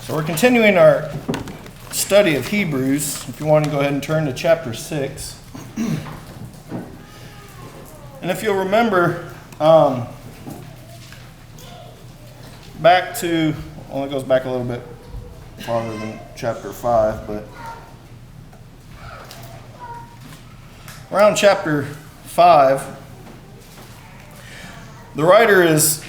So we're continuing our study of Hebrews. If you want to go ahead and turn to chapter 6. And if you'll remember, back to, well, it goes back a little bit farther than chapter 5, but around chapter 5, the writer is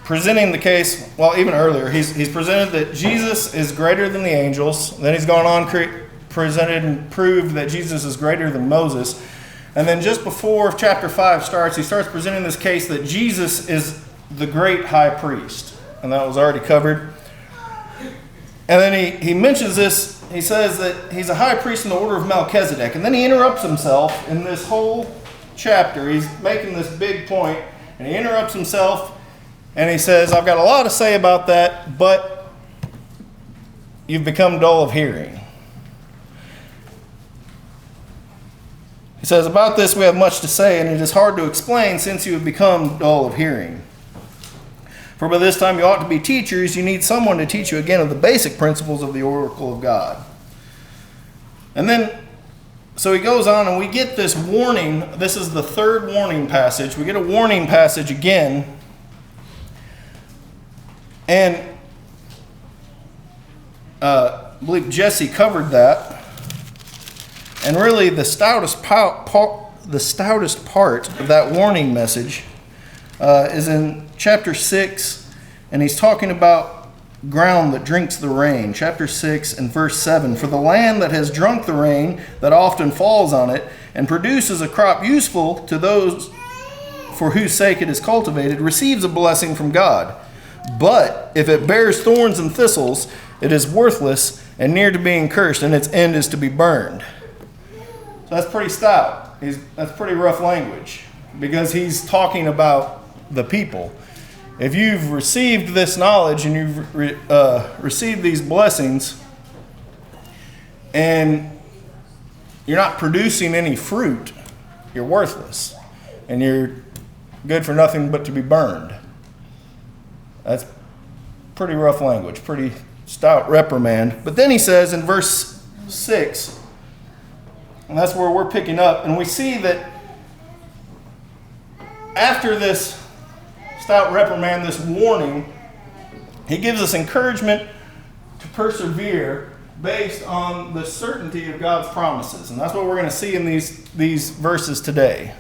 presenting the case, well, even earlier, he's presented that Jesus is greater than the angels. Then he's gone on, presented and proved that Jesus is greater than Moses. And then just before chapter 5 starts, he starts presenting this case that Jesus is the great high priest. And that was already covered. And then he mentions this. He says that he's a high priest in the order of Melchizedek. And then he interrupts himself in this whole chapter. He's making this big point, and he interrupts himself. And he says, I've got a lot to say about that, but you've become dull of hearing. He says, about this we have much to say, and it is hard to explain since you have become dull of hearing. For by this time you ought to be teachers. You need someone to teach you again of the basic principles of the oracle of God. And then, so he goes on, and we get this warning. This is the third warning passage. We get a warning passage again. And I believe Jesse covered that. And really the stoutest part of that warning message is in chapter 6. And he's talking about ground that drinks the rain. Chapter 6 and verse 7. For the land that has drunk the rain that often falls on it and produces a crop useful to those for whose sake it is cultivated receives a blessing from God. But if it bears thorns and thistles, it is worthless and near to being cursed, and its end is to be burned. So that's pretty stout. That's pretty rough language, because he's talking about the people. If you've received this knowledge and you've received these blessings, and you're not producing any fruit, you're worthless, and you're good for nothing but to be burned. That's pretty rough language, pretty stout reprimand. But then he says in verse 6, and that's where we're picking up, and we see that after this stout reprimand, this warning, he gives us encouragement to persevere based on the certainty of God's promises. And that's what we're going to see in these verses today.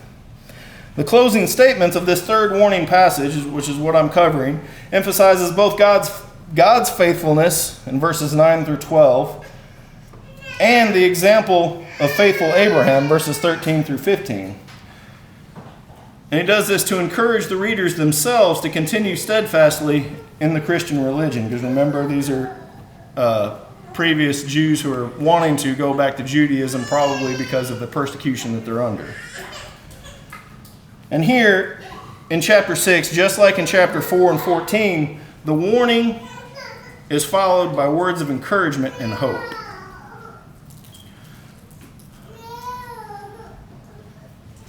The closing statements of this third warning passage, which is what I'm covering, emphasizes both God's faithfulness in verses 9 through 12 and the example of faithful Abraham, verses 13 through 15. And he does this to encourage the readers themselves to continue steadfastly in the Christian religion. Because remember, these are previous Jews who are wanting to go back to Judaism, probably because of the persecution that they're under. And here in chapter 6, just like in chapter 4 and 14, the warning is followed by words of encouragement and hope.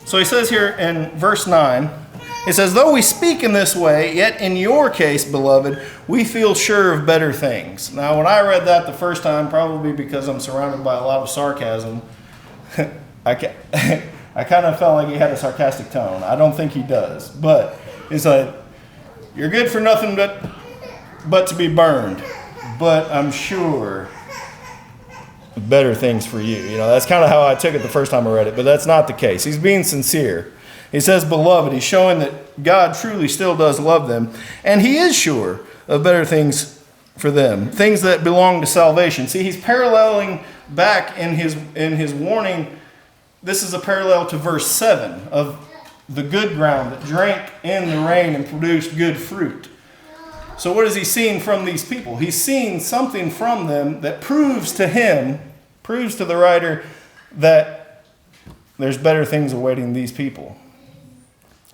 So he says here in verse 9, he says, though we speak in this way, yet in your case, beloved, we feel sure of better things. Now, when I read that the first time, probably because I'm surrounded by a lot of sarcasm, I kind of felt like he had a sarcastic tone. I don't think he does. But it's like, you're good for nothing but to be burned. But I'm sure better things for you. You know, that's kind of how I took it the first time I read it. But that's not the case. He's being sincere. He says, beloved. He's showing that God truly still does love them. And he is sure of better things for them. Things that belong to salvation. See, he's paralleling back in his warning. This is a parallel to verse 7 of the good ground that drank in the rain and produced good fruit. So what is he seeing from these people? He's seeing something from them that proves to the writer, that there's better things awaiting these people.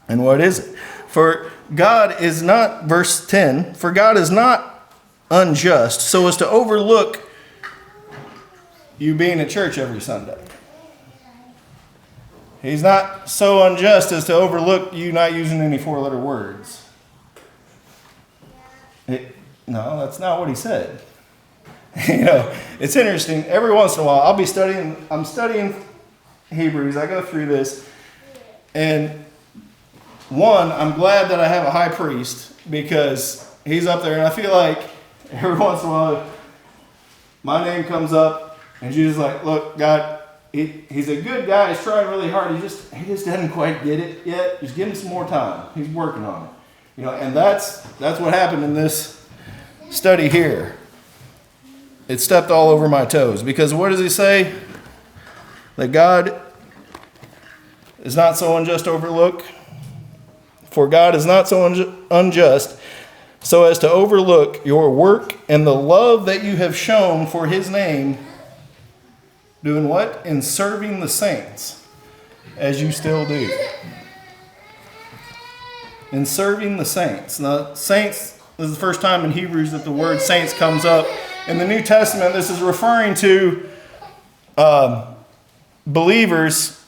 And what is it? For God is not, verse 10, for God is not unjust so as to overlook you being at church every Sunday. He's not so unjust as to overlook you not using any four-letter words. No, that's not what he said. It's interesting. Every once in a while, I'm studying Hebrews. I go through this. And one, I'm glad that I have a high priest because he's up there. And I feel like every once in a while, my name comes up and Jesus is like, look, God, he's a good guy. He's trying really hard. He just doesn't quite get it yet. Just give him some more time. He's working on it. And that's what happened in this study here. It stepped all over my toes because what does he say? That God is not so unjust to overlook. For God is not so unjust so as to overlook your work and the love that you have shown for his name. Doing what? In serving the saints, as you still do. In serving the saints. Now, saints, this is the first time in Hebrews that the word saints comes up. In the New Testament, this is referring to believers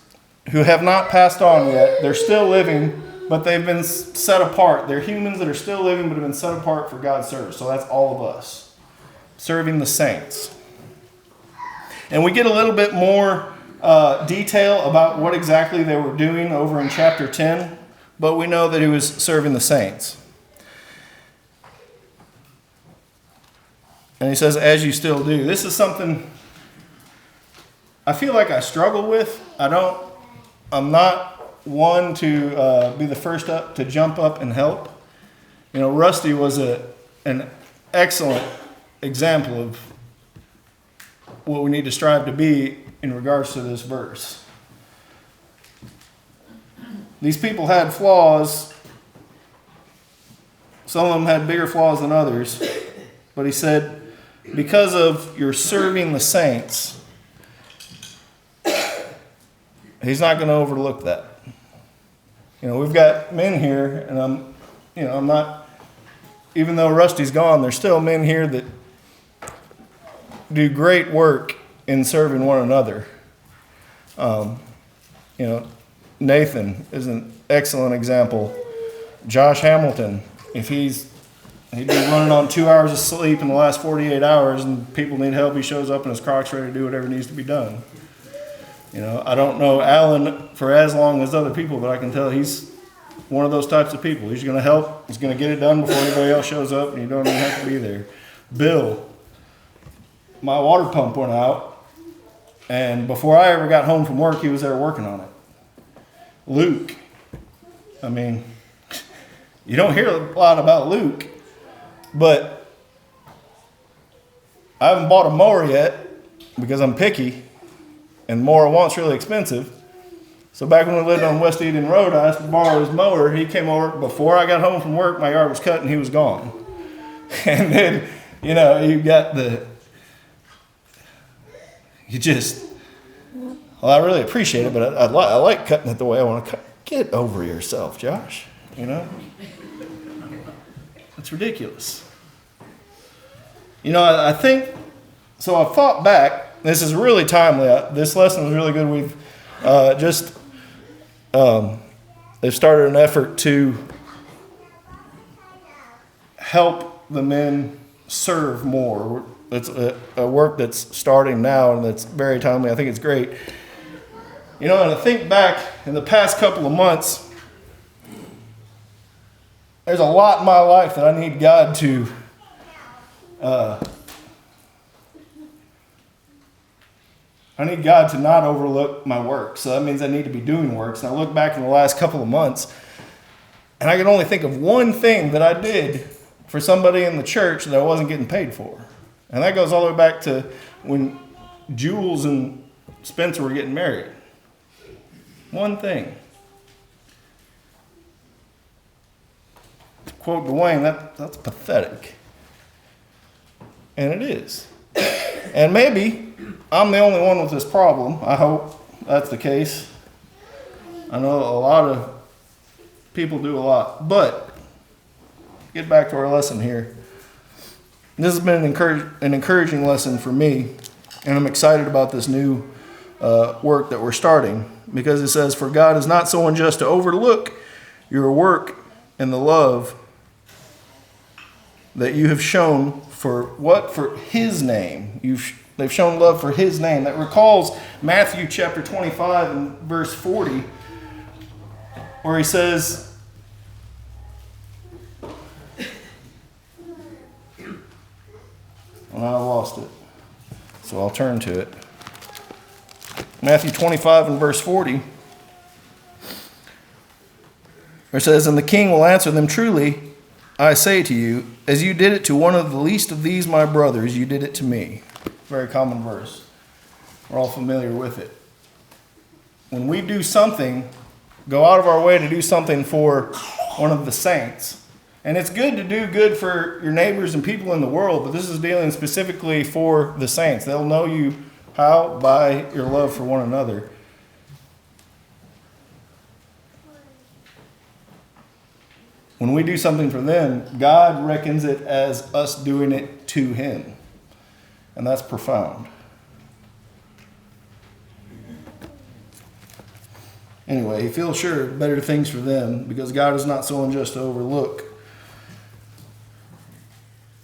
who have not passed on yet. They're still living, but they've been set apart. They're humans that are still living, but have been set apart for God's service. So that's all of us. Serving the saints. And we get a little bit more detail about what exactly they were doing over in chapter 10, but we know that he was serving the saints. And he says, as you still do. This is something I feel like I struggle with. I'm not one to be the first up to jump up and help. Rusty was an excellent example of what we need to strive to be in regards to this verse. These people had flaws. Some of them had bigger flaws than others. But he said, because of your serving the saints, he's not going to overlook that. We've got men here, and I'm not, even though Rusty's gone, there's still men here that do great work in serving one another. Nathan is an excellent example. Josh Hamilton, if he'd been running on 2 hours of sleep in the last 48 hours and people need help, he shows up in his Crocs ready to do whatever needs to be done. I don't know Alan for as long as other people, but I can tell he's one of those types of people. He's going to help. He's going to get it done before anybody else shows up, and you don't even have to be there. Bill, my water pump went out, and before I ever got home from work, he was there working on it. Luke, you don't hear a lot about Luke, but I haven't bought a mower yet because I'm picky, and mower want's really expensive. So back when we lived on West Eden Road, I asked to borrow his mower. He came over before I got home from work. My yard was cut, and he was gone. And then, you got I really appreciate it, but I like cutting it the way I want to cut. Get over yourself, Josh. It's ridiculous. I think, so I've thought back. This is really timely. This lesson was really good. We've they've started an effort to help the men serve more. It's a work that's starting now, and that's very timely. I think it's great. And I think back in the past couple of months, there's a lot in my life that I need God to not overlook my work. So that means I need to be doing work. So I look back in the last couple of months, and I can only think of one thing that I did for somebody in the church that I wasn't getting paid for. And that goes all the way back to when Jules and Spencer were getting married. One thing. To quote Dwayne, that's pathetic. And it is. And maybe I'm the only one with this problem. I hope that's the case. I know a lot of people do a lot. But get back to our lesson here. This has been an encouraging lesson for me, and I'm excited about this new work that we're starting, because it says, for God is not so unjust to overlook your work and the love that you have shown For what? For his name. They've shown love for his name. That recalls Matthew chapter 25 and verse 40, where he says, and I lost it, so I'll turn to it. Matthew 25 and verse 40, where it says, and the king will answer them, truly, I say to you, as you did it to one of the least of these my brothers, you did it to me. Very common verse. We're all familiar with it. When we do something, go out of our way to do something for one of the saints. And it's good to do good for your neighbors and people in the world, but this is dealing specifically for the saints. They'll know you how? By your love for one another. When we do something for them, God reckons it as us doing it to him. And that's profound. Anyway, he feels sure better things for them because God is not so unjust to overlook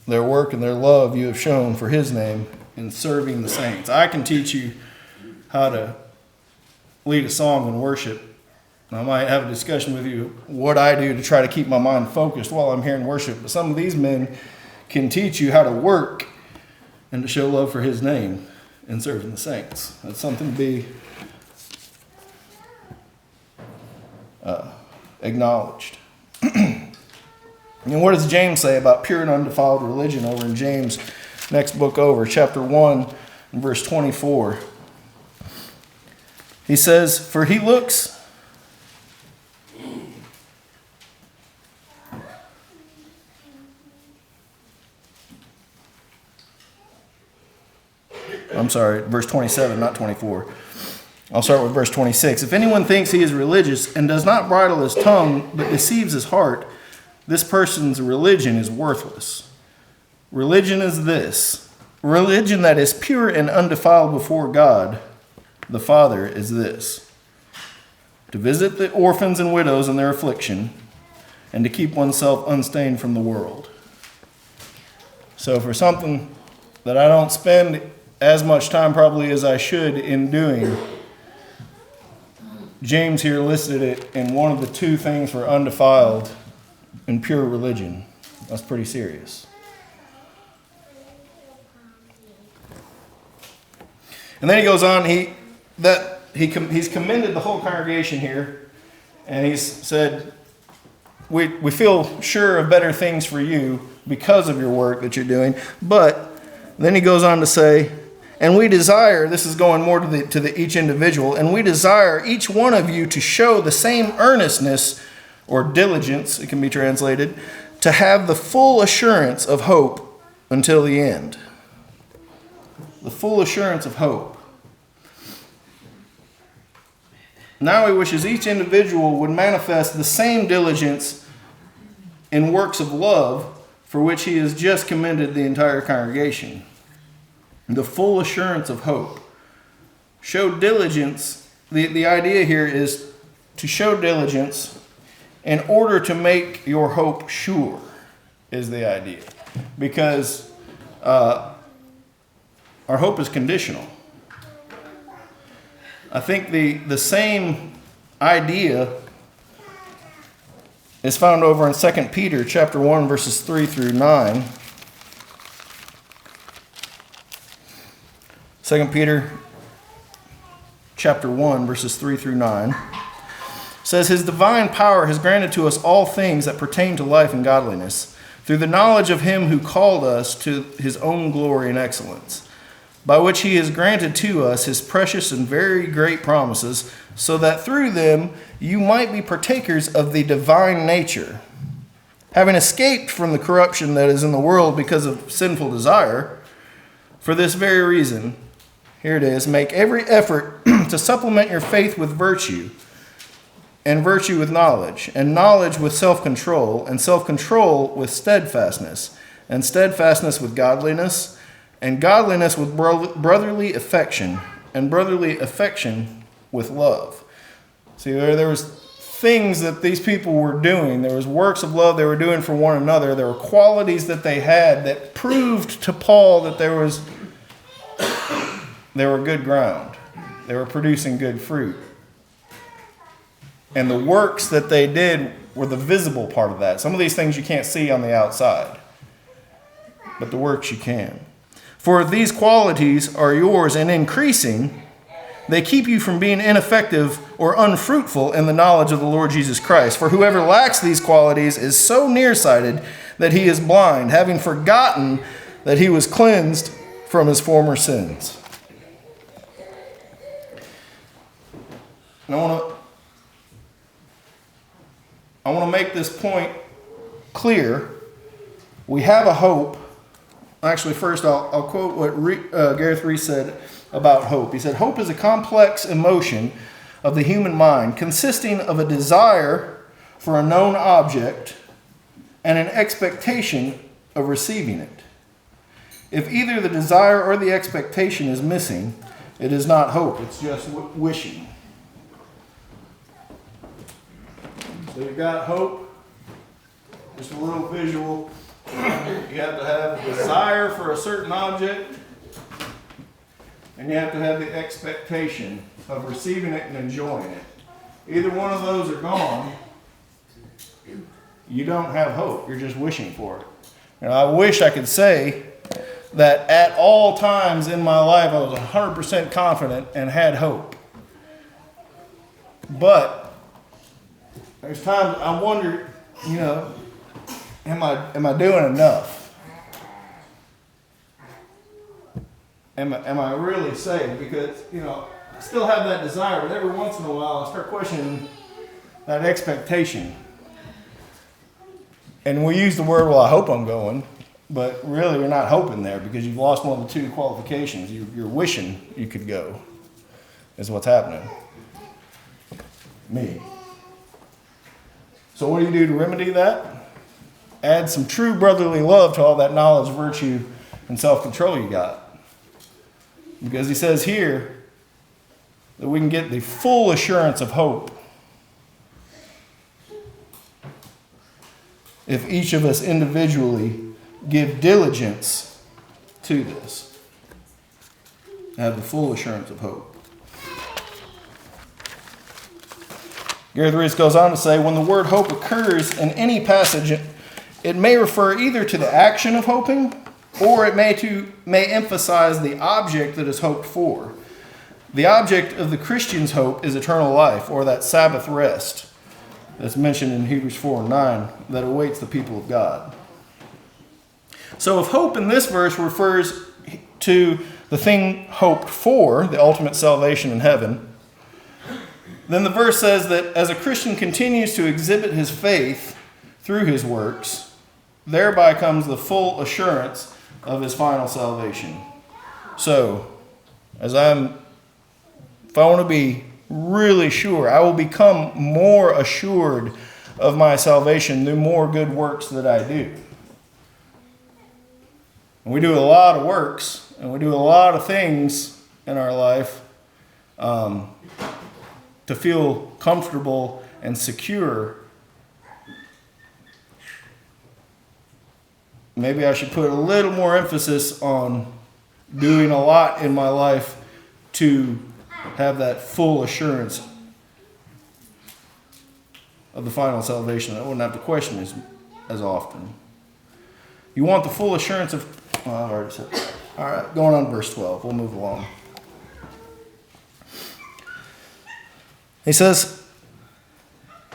their work and their love you have shown for his name in serving the saints. I can teach you how to lead a song and worship. I might have a discussion with you what I do to try to keep my mind focused while I'm here in worship. But some of these men can teach you how to work and to show love for his name in serving the saints. That's something to be acknowledged. And what does James say about pure and undefiled religion over in James, next book over, chapter 1, and verse 24? He says, for he looks... I'm sorry, verse 27, not 24. I'll start with verse 26. If anyone thinks he is religious and does not bridle his tongue but deceives his heart, this person's religion is worthless. Religion is this. Religion that is pure and undefiled before God, the Father, is this: to visit the orphans and widows in their affliction and to keep oneself unstained from the world. So for something that I don't spend as much time probably as I should in doing, James here listed it in one of the two things for undefiled and pure religion. That's pretty serious. And then he goes on, he's commended the whole congregation here, and he's said, we feel sure of better things for you because of your work that you're doing. But then he goes on to say, and we desire, this is going more to each individual, and we desire each one of you to show the same earnestness or diligence, it can be translated, to have the full assurance of hope until the end. The full assurance of hope. Now he wishes each individual would manifest the same diligence in works of love for which he has just commended the entire congregation. The full assurance of hope. Show diligence. The idea here is to show diligence in order to make your hope sure, is the idea. Because our hope is conditional. I think the same idea is found over in 2 Peter chapter 1, verses 3 through 9. 2 Peter chapter 1, verses 3 through 9 says, his divine power has granted to us all things that pertain to life and godliness, through the knowledge of him who called us to his own glory and excellence, by which he has granted to us his precious and very great promises, so that through them you might be partakers of the divine nature, having escaped from the corruption that is in the world because of sinful desire. For this very reason, here it is, make every effort to supplement your faith with virtue, and virtue with knowledge, and knowledge with self-control, and self-control with steadfastness, and steadfastness with godliness, and godliness with brotherly affection, and brotherly affection with love. See, there was things that these people were doing. There was works of love they were doing for one another. There were qualities that they had that proved to Paul that they were good ground. They were producing good fruit. And the works that they did were the visible part of that. Some of these things you can't see on the outside, but the works you can. For if these qualities are yours and increasing, they keep you from being ineffective or unfruitful in the knowledge of the Lord Jesus Christ. For whoever lacks these qualities is so nearsighted that he is blind, having forgotten that he was cleansed from his former sins. And I want to make this point clear. We have a hope. Actually, first I'll quote what Gareth Reese said about hope. He said, hope is a complex emotion of the human mind consisting of a desire for a known object and an expectation of receiving it. If either the desire or the expectation is missing, it is not hope. It's just wishing. So you've got hope, just a little visual. You have to have a desire for a certain object, and you have to have the expectation of receiving it and enjoying it. Either one of those are gone, you don't have hope. You're just wishing for it. And I wish I could say that at all times in my life I was 100% confident and had hope. But there's times I wonder, am I doing enough? Am I really saved? Because, I still have that desire, but every once in a while I start questioning that expectation. And we use the word, well, I hope I'm going, but really you're not hoping there because you've lost one of the two qualifications. You're wishing you could go, is what's happening. Me. So what do you do to remedy that? Add some true brotherly love to all that knowledge, virtue, and self-control you got. Because he says here that we can get the full assurance of hope if each of us individually give diligence to this. Have the full assurance of hope. Gareth Reese goes on to say, when the word hope occurs in any passage, it may refer either to the action of hoping, or it may emphasize the object that is hoped for. The object of the Christian's hope is eternal life, or that Sabbath rest that's mentioned in Hebrews 4:9 that awaits the people of God. So if hope in this verse refers to the thing hoped for, the ultimate salvation in heaven, then the verse says that as a Christian continues to exhibit his faith through his works, thereby comes the full assurance of his final salvation. So, if I want to be really sure, I will become more assured of my salvation the more good works that I do. And we do a lot of works, and we do a lot of things in our life to feel comfortable and secure. Maybe I should put a little more emphasis on doing a lot in my life to have that full assurance of the final salvation. I wouldn't have to question as often. You want the full assurance of... Well, I already said. All right, going on to verse 12. We'll move along. He says,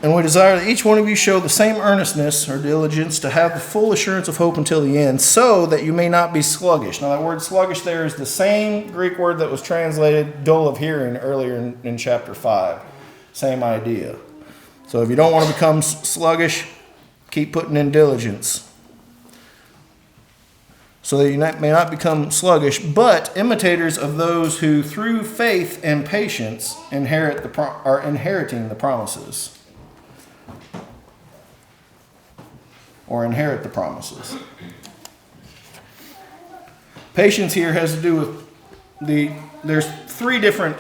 and we desire that each one of you show the same earnestness or diligence to have the full assurance of hope until the end, so that you may not be sluggish. Now that word sluggish there is the same Greek word that was translated dull of hearing earlier in chapter 5. Same idea. So if you don't want to become sluggish, keep putting in diligence, so that you may not become sluggish, but imitators of those who through faith and patience are inheriting the promises. Or inherit the promises. Patience here has to do with there's three different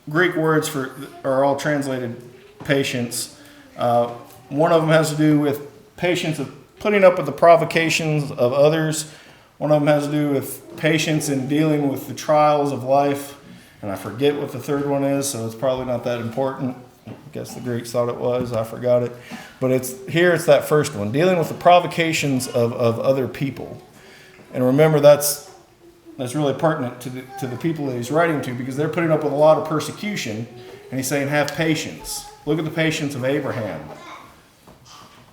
Greek words are all translated patience. One of them has to do with patience of putting up with the provocations of others. One of them has to do with patience in dealing with the trials of life. And I forget what the third one is, so it's probably not that important. I guess the Greeks thought it was. I forgot it. But it's that first one, dealing with the provocations of other people. And remember, that's really pertinent to the people that he's writing to, because they're putting up with a lot of persecution. And he's saying, have patience. Look at the patience of Abraham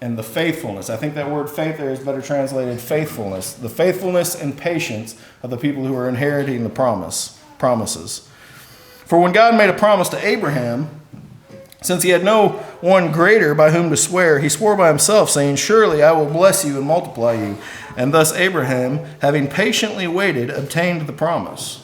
and the faithfulness. I think that word faith there is better translated faithfulness. The faithfulness and patience of the people who are inheriting the promises. For when God made a promise to Abraham, since he had no one greater by whom to swear, he swore by himself, saying, surely I will bless you and multiply you. And thus Abraham, having patiently waited, obtained the promise.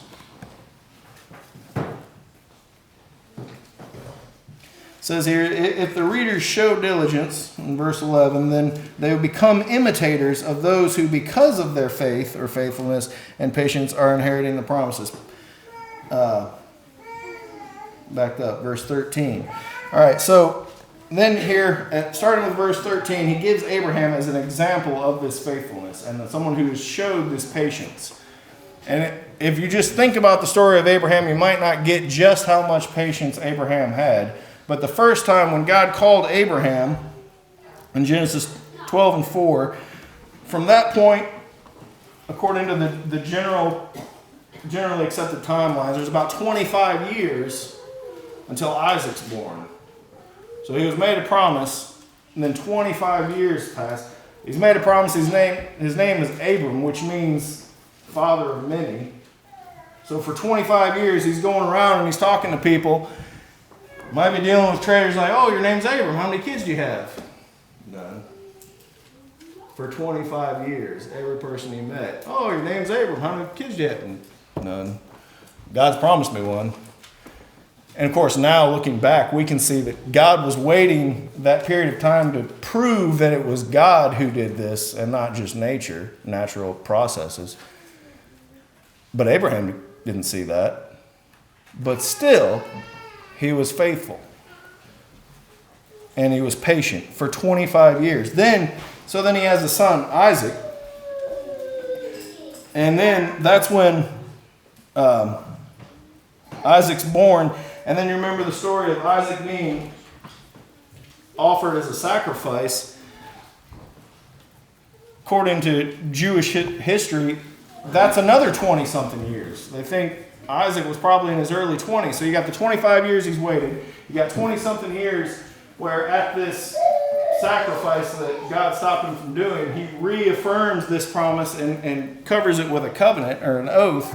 It says here, if the readers show diligence, in verse 11, then they will become imitators of those who, because of their faith or faithfulness and patience, are inheriting the promises. Back up, verse 13. All right, so then here, starting with verse 13, he gives Abraham as an example of this faithfulness and someone who has showed this patience. And if you just think about the story of Abraham, you might not get just how much patience Abraham had. But the first time when God called Abraham in Genesis 12 and 4, from that point, according to the generally accepted timelines, there's about 25 years until Isaac's born. So he was made a promise, and then 25 years passed. He's made a promise. His name is Abram, which means father of many. So for 25 years, he's going around and he's talking to people. Might be dealing with traders like, oh, your name's Abram. How many kids do you have? None. For 25 years, every person he met. Oh, your name's Abram. How many kids do you have? None. God's promised me one. And of course, now looking back, we can see that God was waiting that period of time to prove that it was God who did this and not just nature, natural processes. But Abraham didn't see that. But still, he was faithful. And he was patient for 25 years. So then he has a son, Isaac. And then that's when Isaac's born. And then you remember the story of Isaac being offered as a sacrifice. According to Jewish history, that's another 20-something years. They think Isaac was probably in his early 20s. So you got the 25 years he's waited. You got 20-something years where at this sacrifice that God stopped him from doing, he reaffirms this promise and covers it with a covenant or an oath.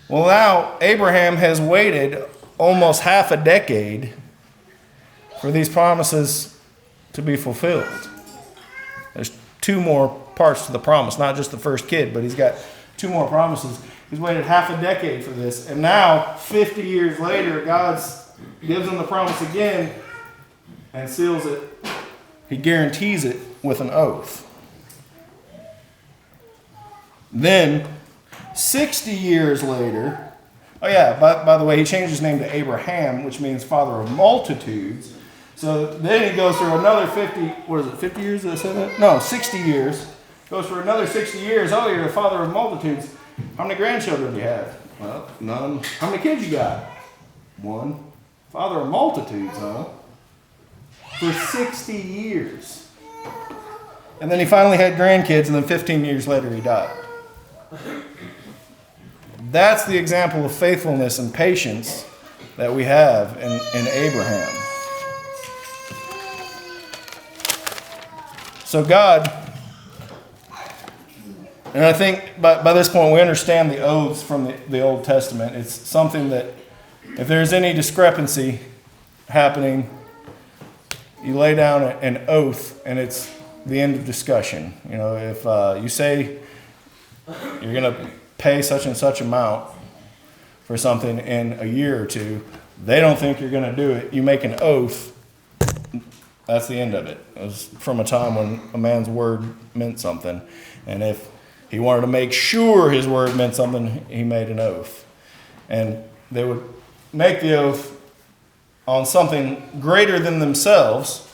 Well, now Abraham has waited almost half a decade for these promises to be fulfilled. There's 2 more parts to the promise, not just the first kid, but he's got 2 more promises. He's waited half a decade for this. And now, 50 years later, God gives him the promise again and seals it. He guarantees it with an oath. Then, 60 years later, oh yeah, by the way, he changed his name to Abraham, which means father of multitudes. So then he goes through another 50 years did I say that? No, 60 years. Goes for another 60 years. Oh, you're the father of multitudes. How many grandchildren do you have? Well, none. How many kids you got? 1. Father of multitudes, huh? For 60 years. And then he finally had grandkids, and then 15 years later he died. That's the example of faithfulness and patience that we have in Abraham. So God, and I think by this point we understand the oaths from the Old Testament. It's something that if there's any discrepancy happening, you lay down an oath and it's the end of discussion. You know, if you say you're going to pay such and such amount for something in a year or 2, they don't think you're going to do it. You make an oath, that's the end of it. It was from a time when a man's word meant something. And if he wanted to make sure his word meant something, he made an oath. And they would make the oath on something greater than themselves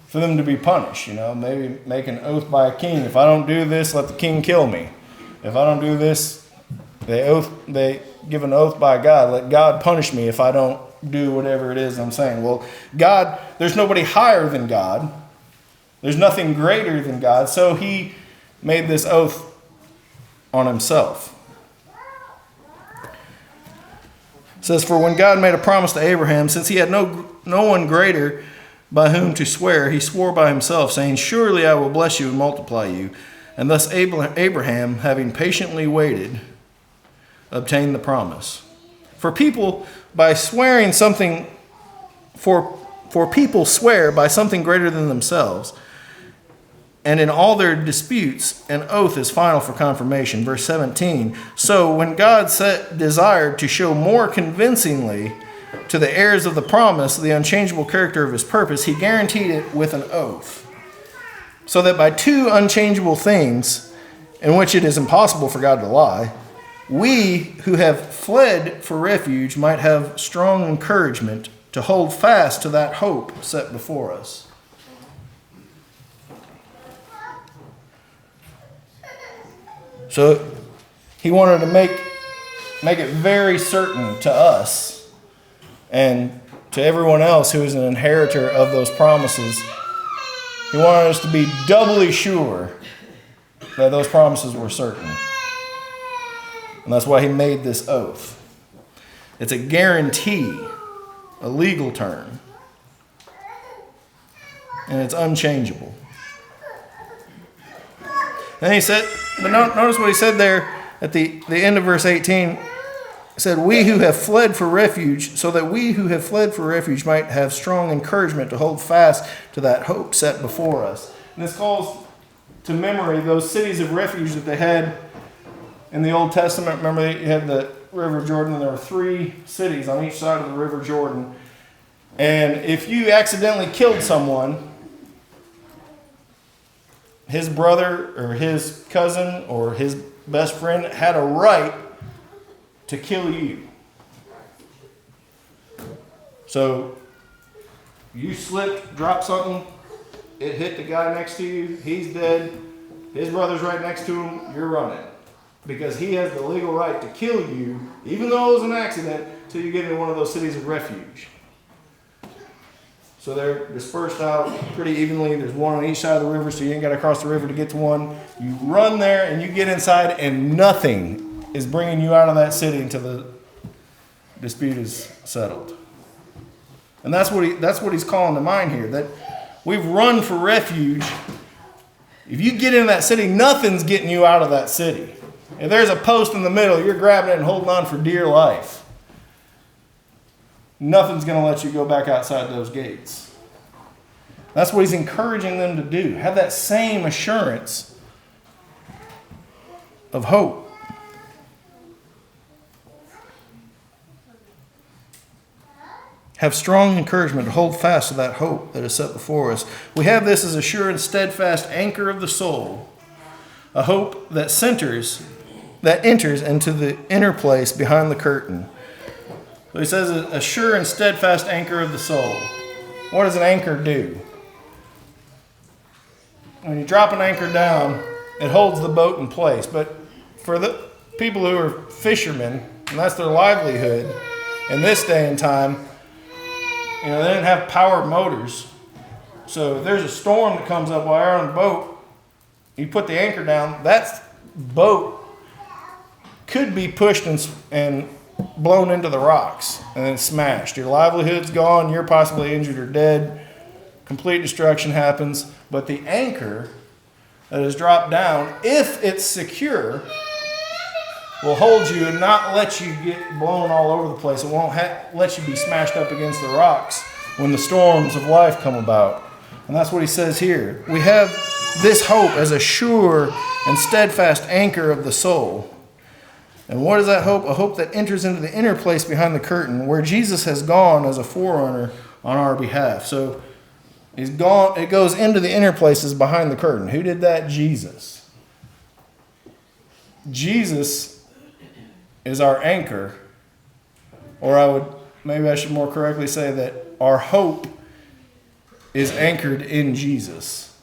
for them to be punished. Maybe make an oath by a king. If I don't do this, let the king kill me. If I don't do this, they give an oath by God. Let God punish me if I don't do whatever it is I'm saying. Well, God, there's nobody higher than God. There's nothing greater than God. So he made this oath on himself. It says, for when God made a promise to Abraham, since he had no one greater by whom to swear, he swore by himself, saying, surely I will bless you and multiply you. And thus Abraham, having patiently waited, obtained the promise. For people, by swearing something, for people swear by something greater than themselves, and in all their disputes, an oath is final for confirmation. Verse 17, so when God desired to show more convincingly to the heirs of the promise the unchangeable character of his purpose, he guaranteed it with an oath. So that by two unchangeable things, in which it is impossible for God to lie, we who have fled for refuge might have strong encouragement to hold fast to that hope set before us. So he wanted to make it very certain to us and to everyone else who is an inheritor of those promises. He wanted us to be doubly sure that those promises were certain. And that's why he made this oath. It's a guarantee, a legal term. And it's unchangeable. And he said, but notice what he said there at the end of verse 18. He said, we who have fled for refuge, so that we who have fled for refuge might have strong encouragement to hold fast to that hope set before us. And this calls to memory those cities of refuge that they had in the Old Testament. Remember, you had the River Jordan, and there were 3 cities on each side of the River Jordan. And if you accidentally killed someone, his brother or his cousin or his best friend had a right to kill you. So you slipped, dropped something, it hit the guy next to you, he's dead, his brother's right next to him, you're running. Because he has the legal right to kill you, even though it was an accident, till you get into one of those cities of refuge. So they're dispersed out pretty evenly. There's one on each side of the river, so you ain't got to cross the river to get to one. You run there and you get inside, and nothing is bringing you out of that city until the dispute is settled. And that's what he's calling to mind here, that we've run for refuge. If you get into that city, nothing's getting you out of that city. If there's a post in the middle, you're grabbing it and holding on for dear life. Nothing's going to let you go back outside those gates. That's what he's encouraging them to do. Have that same assurance of hope. Have strong encouragement to hold fast to that hope that is set before us. We have this as a sure and steadfast anchor of the soul, a hope that enters into the inner place behind the curtain. So he says a sure and steadfast anchor of the soul. What does an anchor do? When you drop an anchor down, it holds the boat in place. But for the people who are fishermen, and that's their livelihood, in this day and time, they didn't have power motors. So if there's a storm that comes up while you're on the boat, you put the anchor down, that boat could be pushed and blown into the rocks and then smashed. Your livelihood's gone, you're possibly injured or dead. Complete destruction happens. But the anchor that is dropped down, if it's secure, will hold you and not let you get blown all over the place. It won't let you be smashed up against the rocks when the storms of life come about. And that's what he says here. We have this hope as a sure and steadfast anchor of the soul. And what is that hope? A hope that enters into the inner place behind the curtain, where Jesus has gone as a forerunner on our behalf. So he's gone. It goes into the inner places behind the curtain. Who did that? Jesus. Jesus is our anchor, or I would maybe I should more correctly say that our hope is anchored in Jesus,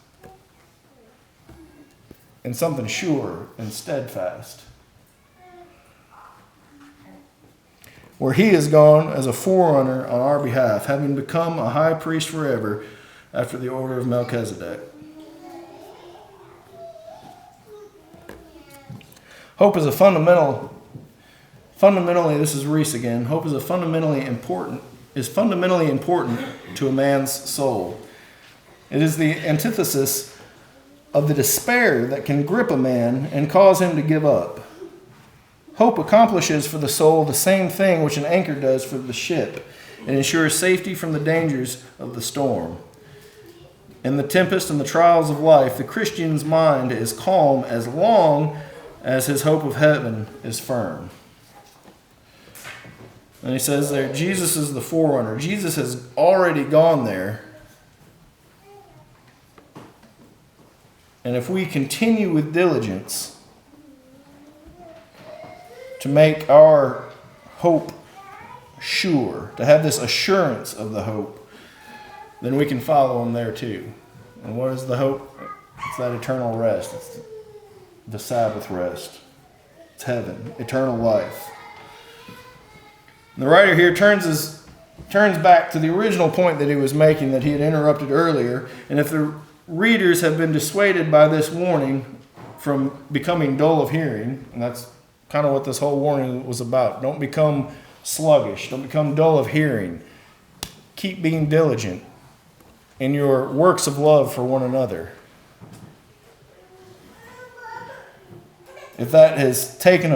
in something sure and steadfast, where he has gone as a forerunner on our behalf, having become a high priest forever after the order of Melchizedek. Hope is fundamentally, this is Reese again, hope is fundamentally important to a man's soul. It is the antithesis of the despair that can grip a man and cause him to give up. Hope accomplishes for the soul the same thing which an anchor does for the ship, and ensures safety from the dangers of the storm. In the tempest and the trials of life, the Christian's mind is calm as long as his hope of heaven is firm. And he says there, Jesus is the forerunner. Jesus has already gone there. And if we continue with diligence to make our hope sure, to have this assurance of the hope, then we can follow him there too. And what is the hope? It's that eternal rest. It's the Sabbath rest. It's heaven, eternal life. And the writer here turns back to the original point that he was making, that he had interrupted earlier. And if the readers have been dissuaded by this warning from becoming dull of hearing, and that's kind of what this whole warning was about. Don't become sluggish. Don't become dull of hearing. Keep being diligent in your works of love for one another. If that has taken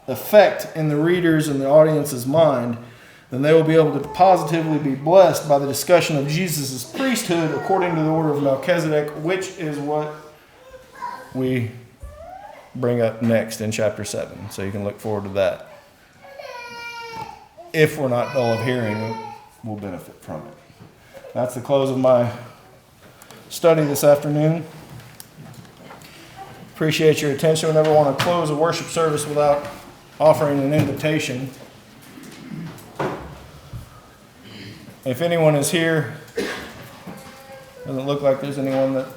effect in the reader's and the audience's mind, then they will be able to positively be blessed by the discussion of Jesus' priesthood according to the order of Melchizedek, which is what we bring up next in chapter 7. So you can look forward to that. If we're not dull of hearing, we'll benefit from it. That's the close of my study this afternoon. Appreciate your attention. We never want to close a worship service without offering an invitation. If anyone is here, doesn't look like there's anyone that's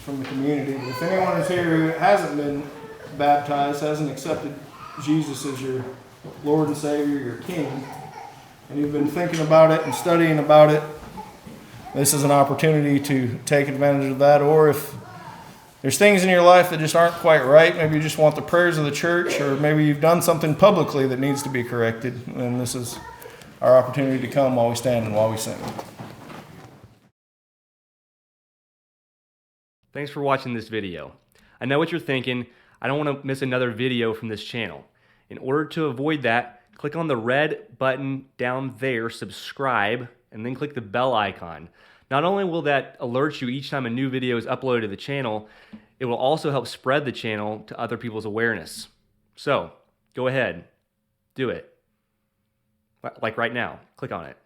from the community, but if anyone is here who hasn't been baptized, hasn't accepted Jesus as your Lord and Savior, your King, and you've been thinking about it and studying about it, this is an opportunity to take advantage of that. Or if there's things in your life that just aren't quite right, maybe you just want the prayers of the church, or maybe you've done something publicly that needs to be corrected, then this is our opportunity to come while we stand and while we sing. Thanks for watching this video. I know what you're thinking. I don't want to miss another video from this channel. In order to avoid that, click on the red button down there, subscribe, and then click the bell icon. Not only will that alert you each time a new video is uploaded to the channel, it will also help spread the channel to other people's awareness. So, go ahead, do it. Like right now, click on it.